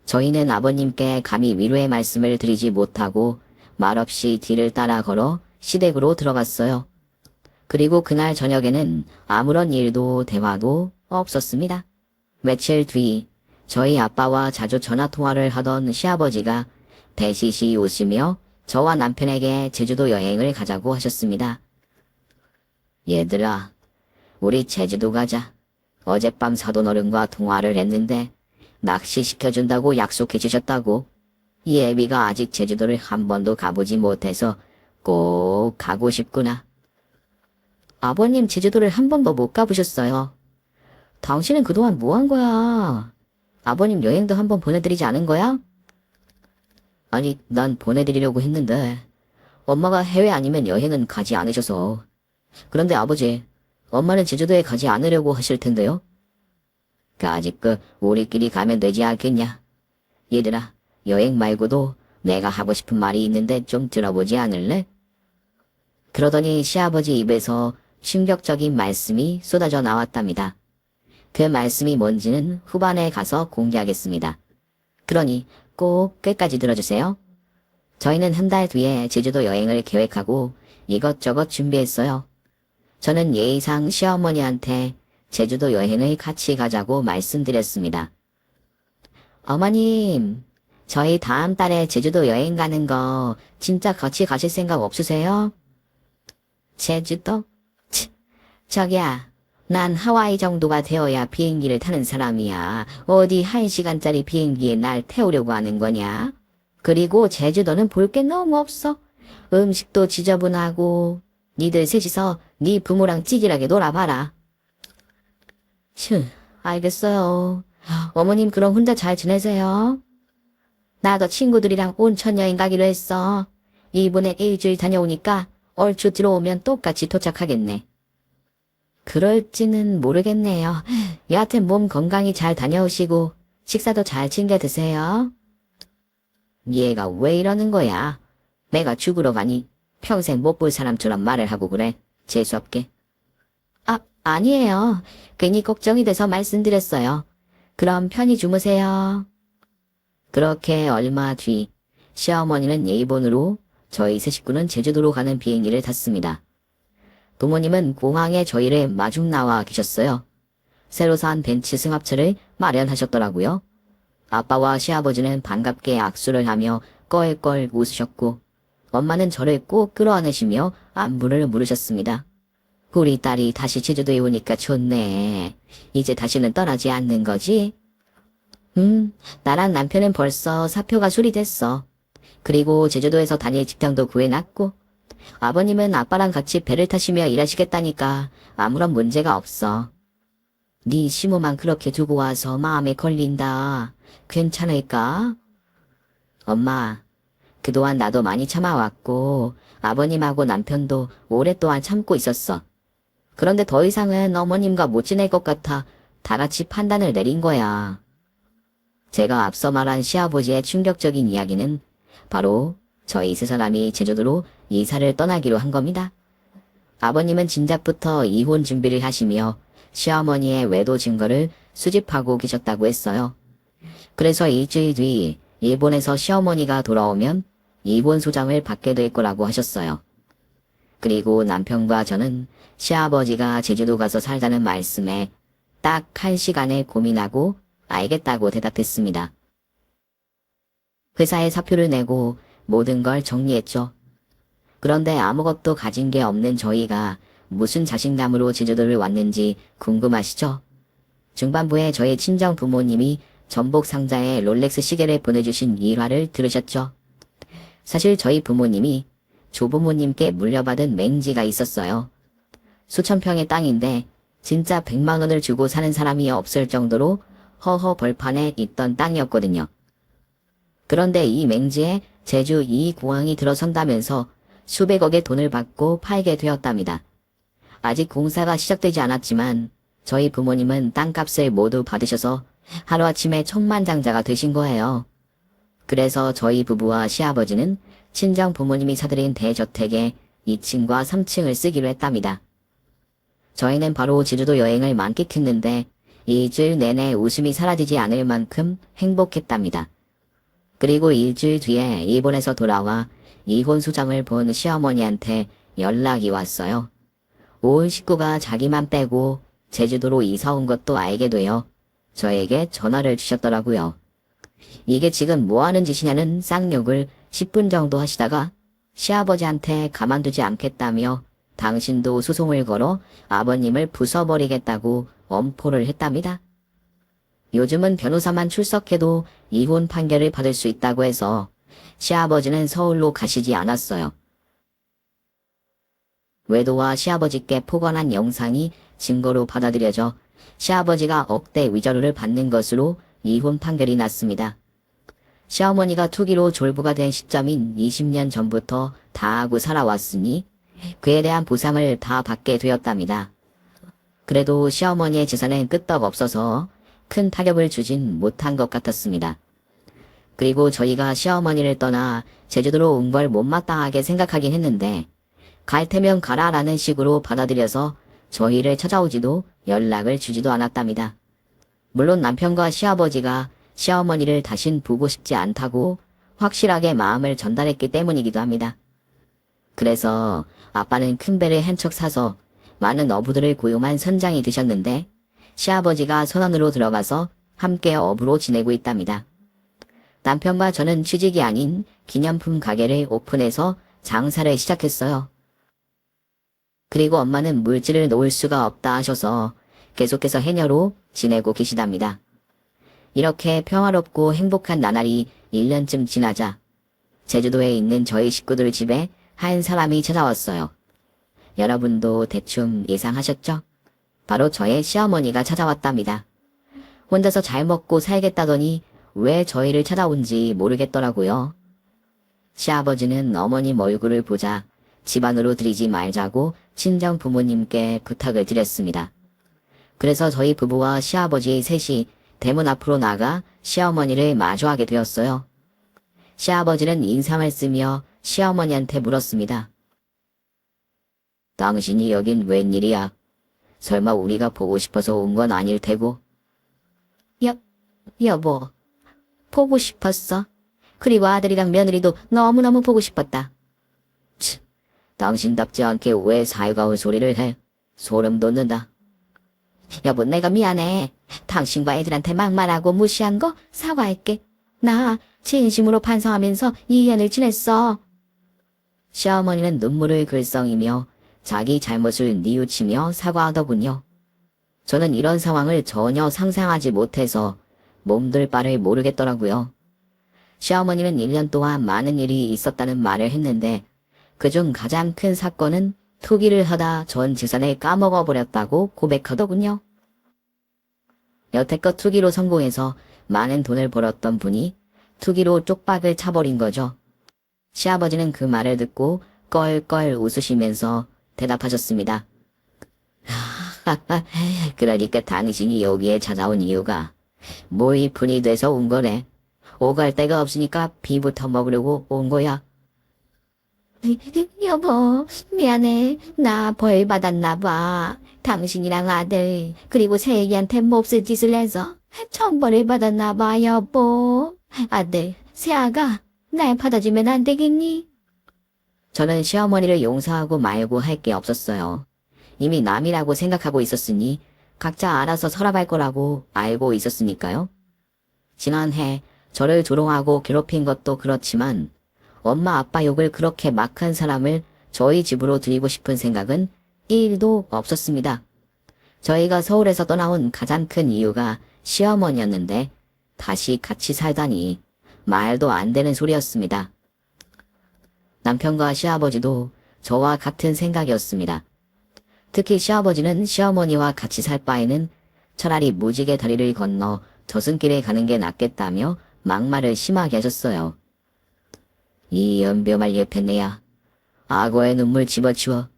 [SPEAKER 1] 저희는 아버님께 감히 위로의 말씀을 드리지 못하고 말없이 뒤를 따라 걸어 시댁으로 들어갔어요. 그리고 그날 저녁에는 아무런 일도 대화도 없었습니다. 며칠 뒤 저희 아빠와 자주 전화통화를 하던 시아버지가 배시시 웃으며 저와 남편에게 제주도 여행을 가자고 하셨습니다. 얘들아, 우리 제주도 가자. 어젯밤 사돈어른과 통화를 했는데 낚시시켜준다고 약속해 주셨다고. 예비가 아직 제주도를 한 번도 가보지 못해서 꼭 가고 싶구나. 아버님 제주도를 한 번도 못 가보셨어요. 당신은 그동안 뭐 한 거야? 아버님 여행도 한번 보내드리지 않은 거야? 아니, 난 보내드리려고 했는데 엄마가 해외 아니면 여행은 가지 않으셔서. 그런데 아버지, 엄마는 제주도에 가지 않으려고 하실 텐데요? 아직 우리끼리 가면 되지 않겠냐? 얘들아, 여행 말고도 내가 하고 싶은 말이 있는데 좀 들어보지 않을래? 그러더니 시아버지 입에서 충격적인 말씀이 쏟아져 나왔답니다. 그 말씀이 뭔지는 후반에 가서 공개하겠습니다. 그러니 꼭 끝까지 들어주세요. 저희는 한 달 뒤에 제주도 여행을 계획하고 이것저것 준비했어요. 저는 예의상 시어머니한테 제주도 여행을 같이 가자고 말씀드렸습니다. 어머님, 저희 다음 달에 제주도 여행 가는 거 진짜 같이 가실 생각 없으세요? 제주도? 치, 저기야, 난 하와이 정도가 되어야 비행기를 타는 사람이야. 어디 1시간짜리 비행기에 날 태우려고 하는 거냐? 그리고 제주도는 볼 게 너무 없어. 음식도 지저분하고. 니들 셋이서 네 부모랑 찌질하게 놀아봐라. 휴, 알겠어요. 어머님 그럼 혼자 잘 지내세요. 나도 친구들이랑 온천 여행 가기로 했어. 이번에 일주일 다녀오니까 얼추 들어오면 똑같이 도착하겠네. 그럴지는 모르겠네요. 여하튼 몸 건강히 잘 다녀오시고 식사도 잘 챙겨 드세요. 얘가 왜 이러는 거야? 내가 죽으러 가니 평생 못 볼 사람처럼 말을 하고 그래. 재수없게. 아니에요. 괜히 걱정이 돼서 말씀드렸어요. 그럼 편히 주무세요. 그렇게 얼마 뒤 시어머니는 일본으로, 저희 세 식구는 제주도로 가는 비행기를 탔습니다. 부모님은 공항에 저희를 마중 나와 계셨어요. 새로 산 벤츠 승합차를 마련하셨더라고요. 아빠와 시아버지는 반갑게 악수를 하며 껄껄 웃으셨고, 엄마는 저를 꼭 끌어안으시며 안부를 물으셨습니다. 우리 딸이 다시 제주도에 오니까 좋네. 이제 다시는 떠나지 않는 거지? 나랑 남편은 벌써 사표가 수리됐어. 그리고 제주도에서 다닐 직장도 구해놨고, 아버님은 아빠랑 같이 배를 타시며 일하시겠다니까 아무런 문제가 없어. 네 시모만 그렇게 두고 와서 마음에 걸린다. 괜찮을까? 엄마, 그동안 나도 많이 참아왔고 아버님하고 남편도 오랫동안 참고 있었어. 그런데 더 이상은 어머님과 못 지낼 것 같아 다 같이 판단을 내린 거야. 제가 앞서 말한 시아버지의 충격적인 이야기는 바로 저희 세 사람이 제주도로 이사를 떠나기로 한 겁니다. 아버님은 진작부터 이혼 준비를 하시며 시어머니의 외도 증거를 수집하고 계셨다고 했어요. 그래서 일주일 뒤 일본에서 시어머니가 돌아오면 이혼 소장을 받게 될 거라고 하셨어요. 그리고 남편과 저는 시아버지가 제주도 가서 살자는 말씀에 딱 1시간을 고민하고 알겠다고 대답했습니다. 회사에 사표를 내고 모든 걸 정리했죠. 그런데 아무것도 가진 게 없는 저희가 무슨 자신감으로 제주도를 왔는지 궁금하시죠? 중반부에 저희 친정 부모님이 전복 상자에 롤렉스 시계를 보내주신 일화를 들으셨죠? 사실 저희 부모님이 조부모님께 물려받은 맹지가 있었어요. 수천 평의 땅인데 진짜 100만 원을 주고 사는 사람이 없을 정도로 허허 벌판에 있던 땅이었거든요. 그런데 이 맹지에 제주 2공항이 들어선다면서 수백억의 돈을 받고 팔게 되었답니다. 아직 공사가 시작되지 않았지만 저희 부모님은 땅값을 모두 받으셔서 하루아침에 천만장자가 되신 거예요. 그래서 저희 부부와 시아버지는 친정 부모님이 사드린 대저택에 2층과 3층을 쓰기로 했답니다. 저희는 바로 제주도 여행을 만끽했는데 일주일 내내 웃음이 사라지지 않을 만큼 행복했답니다. 그리고 일주일 뒤에 일본에서 돌아와 이혼 소장을 본 시어머니한테 연락이 왔어요. 온 식구가 자기만 빼고 제주도로 이사 온 것도 알게 되어 저에게 전화를 주셨더라고요. 이게 지금 뭐 하는 짓이냐는 쌍욕을 10분 정도 하시다가 시아버지한테 가만두지 않겠다며 당신도 소송을 걸어 아버님을 부숴버리겠다고 엄포를 했답니다. 요즘은 변호사만 출석해도 이혼 판결을 받을 수 있다고 해서 시아버지는 서울로 가시지 않았어요. 외도와 시아버지께 폭언한 영상이 증거로 받아들여져 시아버지가 억대 위자료를 받는 것으로 이혼 판결이 났습니다. 시어머니가 투기로 졸부가 된 시점인 20년 전부터 다 하고 살아왔으니 그에 대한 보상을 다 받게 되었답니다. 그래도 시어머니의 재산엔 끄떡없어서 큰 타격을 주진 못한 것 같았습니다. 그리고 저희가 시어머니를 떠나 제주도로 온 걸 못마땅하게 생각하긴 했는데 갈 테면 가라라는 식으로 받아들여서 저희를 찾아오지도 연락을 주지도 않았답니다. 물론 남편과 시아버지가 시어머니를 다신 보고 싶지 않다고 확실하게 마음을 전달했기 때문이기도 합니다. 그래서 아빠는 큰 배를 한 척 사서 많은 어부들을 고용한 선장이 되셨는데 시아버지가 선원으로 들어가서 함께 어부로 지내고 있답니다. 남편과 저는 취직이 아닌 기념품 가게를 오픈해서 장사를 시작했어요. 그리고 엄마는 물질을 놓을 수가 없다 하셔서 계속해서 해녀로 지내고 계시답니다. 이렇게 평화롭고 행복한 나날이 1년쯤 지나자 제주도에 있는 저희 식구들 집에 한 사람이 찾아왔어요. 여러분도 대충 예상하셨죠? 바로 저의 시어머니가 찾아왔답니다. 혼자서 잘 먹고 살겠다더니 왜 저희를 찾아온지 모르겠더라고요. 시아버지는 어머님 얼굴을 보자 집안으로 들이지 말자고 친정 부모님께 부탁을 드렸습니다. 그래서 저희 부부와 시아버지 셋이 대문 앞으로 나가 시어머니를 마주하게 되었어요. 시아버지는 인상을 쓰며 시어머니한테 물었습니다. 당신이 여긴 웬일이야? 설마 우리가 보고 싶어서 온 건 아닐 테고. 여보, 보고 싶었어. 그리고 아들이랑 며느리도 너무너무 보고 싶었다. 치, 당신답지 않게 왜 살가운 소리를 해? 소름 돋는다. 여보, 내가 미안해. 당신과 애들한테 막말하고 무시한 거 사과할게. 나 진심으로 반성하면서 2년을 지냈어. 시어머니는 눈물을 글썽이며 자기 잘못을 뉘우치며 사과하더군요. 저는 이런 상황을 전혀 상상하지 못해서 몸둘 바를 모르겠더라고요. 시어머니는 1년 동안 많은 일이 있었다는 말을 했는데 그중 가장 큰 사건은 투기를 하다 전 재산을 까먹어버렸다고 고백하더군요. 여태껏 투기로 성공해서 많은 돈을 벌었던 분이 투기로 쪽박을 차버린 거죠. 시아버지는 그 말을 듣고 껄껄 웃으시면서 대답하셨습니다. 그러니까 당신이 여기에 찾아온 이유가 모이푼이 돼서 온 거래. 오갈 데가 없으니까 비부터 먹으려고 온 거야. 여보, 미안해. 나 벌 받았나 봐. 당신이랑 아들 그리고 새애기한테 몹쓸 짓을 해서 천벌을 받았나 봐, 여보. 아들, 새아가 날 받아주면 안 되겠니? 저는 시어머니를 용서하고 말고 할 게 없었어요. 이미 남이라고 생각하고 있었으니 각자 알아서 서랍할 거라고 알고 있었으니까요. 지난해 저를 조롱하고 괴롭힌 것도 그렇지만 엄마 아빠 욕을 그렇게 막 한 사람을 저희 집으로 들이고 싶은 생각은 1도 없었습니다. 저희가 서울에서 떠나온 가장 큰 이유가 시어머니였는데 다시 같이 살다니 말도 안 되는 소리였습니다. 남편과 시아버지도 저와 같은 생각이었습니다. 특히 시아버지는 시어머니와 같이 살 바에는 차라리 무지개 다리를 건너 저승길에 가는 게 낫겠다며 막말을 심하게 하셨어요. 이 연병할 예편네야. 악어의 눈물 집어치워.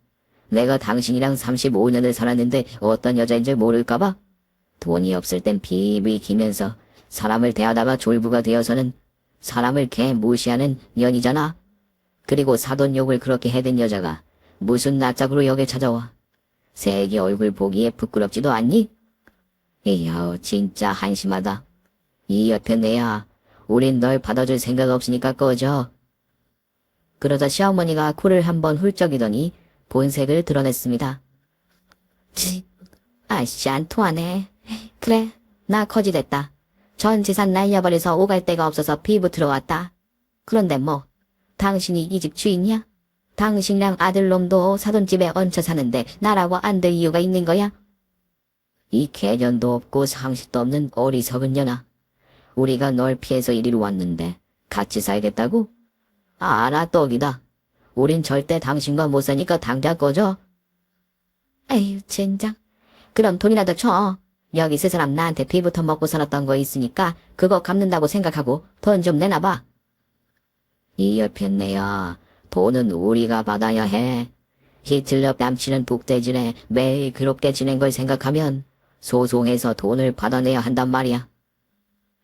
[SPEAKER 1] 내가 당신이랑 35년을 살았는데 어떤 여자인 줄 모를까봐? 돈이 없을 땐 비비 기면서 사람을 대하다가 졸부가 되어서는 사람을 개 무시하는 년이잖아. 그리고 사돈욕을 그렇게 해댄 여자가 무슨 낯짝으로 여길 찾아와. 새애기 얼굴 보기에 부끄럽지도 않니? 이야, 진짜 한심하다. 이 여편네야, 우린 널 받아줄 생각 없으니까 꺼져. 그러자 시어머니가 코를 한번 훌쩍이더니 본색을 드러냈습니다. 아씨, 안 통하네. 그래, 나 거지됐다. 전 재산 날려버려서 오갈 데가 없어서 비부 들어왔다. 그런데 뭐, 당신이 이 집 주인이야? 당신이랑 아들놈도 사돈집에 얹혀 사는데 나라고 안 될 이유가 있는 거야? 이 개념도 없고 상식도 없는 어리석은 년아. 우리가 널 피해서 이리로 왔는데 같이 살겠다고? 알아, 떡이다. 우린 절대 당신과 못 사니까 당장 꺼져. 에휴, 젠장. 그럼 돈이라도 줘. 여기 세 사람 나한테 피부터 먹고 살았던 거 있으니까 그거 갚는다고 생각하고 돈 좀 내놔봐. 이 옆했네요. 돈은 우리가 받아야 해. 히틀러 뺨치는 북대질에 매일 그롭게 지낸 걸 생각하면 소송해서 돈을 받아내야 한단 말이야.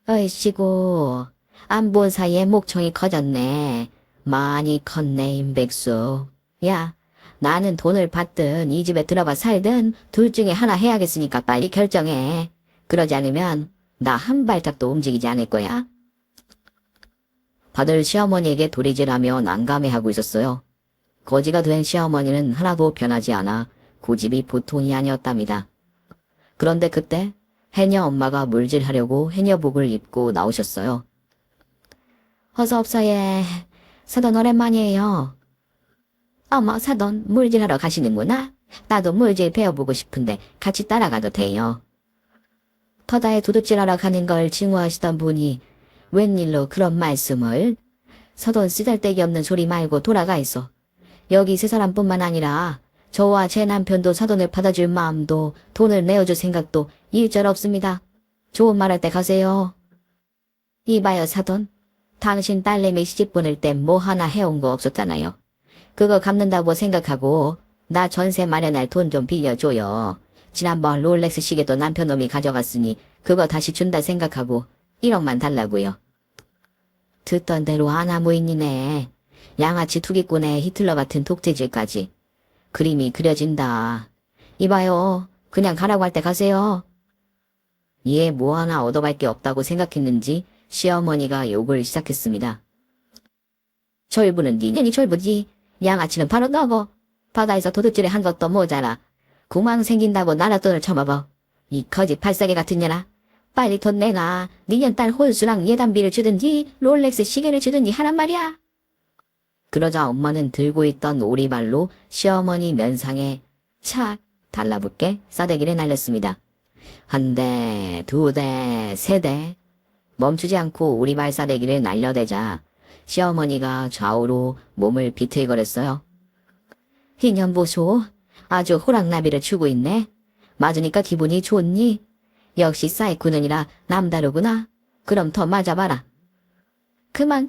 [SPEAKER 1] 어이씨고, 안 본 사이에 목청이 커졌네. 많이 컸네, 임백수. 야, 나는 돈을 받든 이 집에 들어가 살든 둘 중에 하나 해야겠으니까 빨리 결정해. 그러지 않으면 나 한 발짝도 움직이지 않을 거야. 다들 시어머니에게 도리질하며 난감해하고 있었어요. 거지가 된 시어머니는 하나도 변하지 않아 고집이 보통이 아니었답니다. 그런데 그때 해녀 엄마가 물질하려고 해녀복을 입고 나오셨어요. 어서 옵소예. 사돈 오랜만이에요. 어머, 사돈 물질하러 가시는구나. 나도 물질 배워보고 싶은데 같이 따라가도 돼요. 터다에 도둑질하러 가는 걸 징후하시던 분이 웬일로 그런 말씀을? 사돈 쓰잘데기 없는 소리 말고 돌아가 있어. 여기 세 사람뿐만 아니라 저와 제 남편도 사돈을 받아줄 마음도 돈을 내어줄 생각도 일절 없습니다. 좋은 말 할 때 가세요. 이봐요, 사돈. 당신 딸내미 시집 보낼 땐 뭐 하나 해온 거 없었잖아요. 그거 갚는다고 생각하고 나 전세 마련할 돈 좀 빌려줘요. 지난번 롤렉스 시계도 남편놈이 가져갔으니 그거 다시 준다 생각하고 1억만 달라고요. 듣던 대로 아나무인이네. 양아치 투기꾼의 히틀러 같은 독재질까지. 그림이 그려진다. 이봐요. 그냥 가라고 할 때 가세요. 얘 뭐 하나 얻어갈 게 없다고 생각했는지 시어머니가 욕을 시작했습니다. 졸부는 니년이 졸부지. 양아치는 바로 너고. 바다에서 도둑질을 한 것도 모자라. 구망 생긴다고 나라 돈을 처먹어. 이 거지 발사계 같은 년아. 빨리 돈 내놔. 니년 딸 홀수랑 예단비를 주든지 롤렉스 시계를 주든지 하란 말이야. 그러자 엄마는 들고 있던 오리발로 시어머니 면상에 착 달라붙게 싸대기를 날렸습니다. 한 대, 두 대, 세 대. 멈추지 않고 오리발 싸대기를 날려대자 시어머니가 좌우로 몸을 비틀거렸어요. 이년 보소. 아주 호랑나비를 추고 있네. 맞으니까 기분이 좋니? 역시 사이코는이라 남다르구나. 그럼 더 맞아봐라. 그만.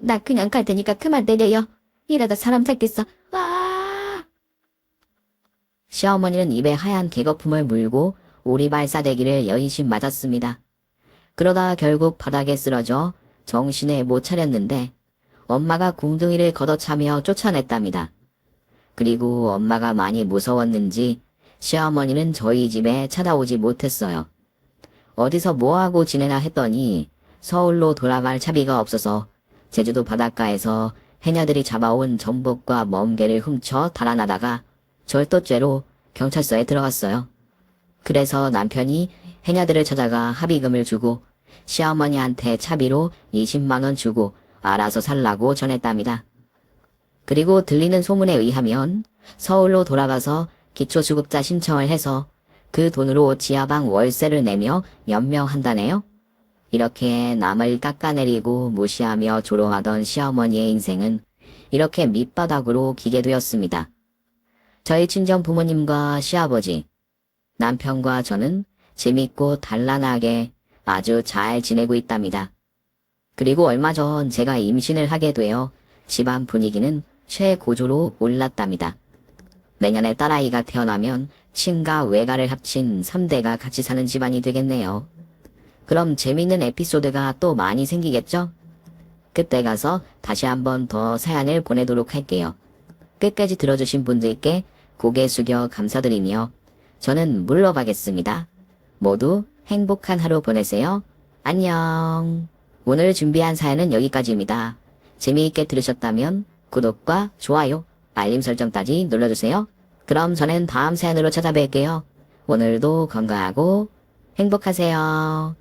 [SPEAKER 1] 나 그냥 갈 테니까 그만 때려요. 이러다 사람 살겠어. 와! 시어머니는 입에 하얀 개거품을 물고 오리발 싸대기를 여의신 맞았습니다. 그러다 결국 바닥에 쓰러져 정신을 못 차렸는데 엄마가 궁둥이를 걷어차며 쫓아냈답니다. 그리고 엄마가 많이 무서웠는지 시어머니는 저희 집에 찾아오지 못했어요. 어디서 뭐하고 지내나 했더니 서울로 돌아갈 차비가 없어서 제주도 바닷가에서 해녀들이 잡아온 전복과 멍게를 훔쳐 달아나다가 절도죄로 경찰서에 들어갔어요. 그래서 남편이 해녀들을 찾아가 합의금을 주고 시어머니한테 차비로 20만 원 주고 알아서 살라고 전했답니다. 그리고 들리는 소문에 의하면 서울로 돌아가서 기초수급자 신청을 해서 그 돈으로 지하방 월세를 내며 연명한다네요. 이렇게 남을 깎아내리고 무시하며 조롱하던 시어머니의 인생은 이렇게 밑바닥으로 기게 되었습니다. 저희 친정 부모님과 시아버지, 남편과 저는 재밌고 단란하게 아주 잘 지내고 있답니다. 그리고 얼마 전 제가 임신을 하게 되어 집안 분위기는 최고조로 올랐답니다. 내년에 딸아이가 태어나면 친가 외가를 합친 3대가 같이 사는 집안이 되겠네요. 그럼 재밌는 에피소드가 또 많이 생기겠죠? 그때 가서 다시 한번 더 사연을 보내도록 할게요. 끝까지 들어주신 분들께 고개 숙여 감사드리며 저는 물러가겠습니다. 모두 행복한 하루 보내세요. 안녕. 오늘 준비한 사연은 여기까지입니다. 재미있게 들으셨다면 구독과 좋아요, 알림 설정까지 눌러주세요. 그럼 저는 다음 사연으로 찾아뵐게요. 오늘도 건강하고 행복하세요.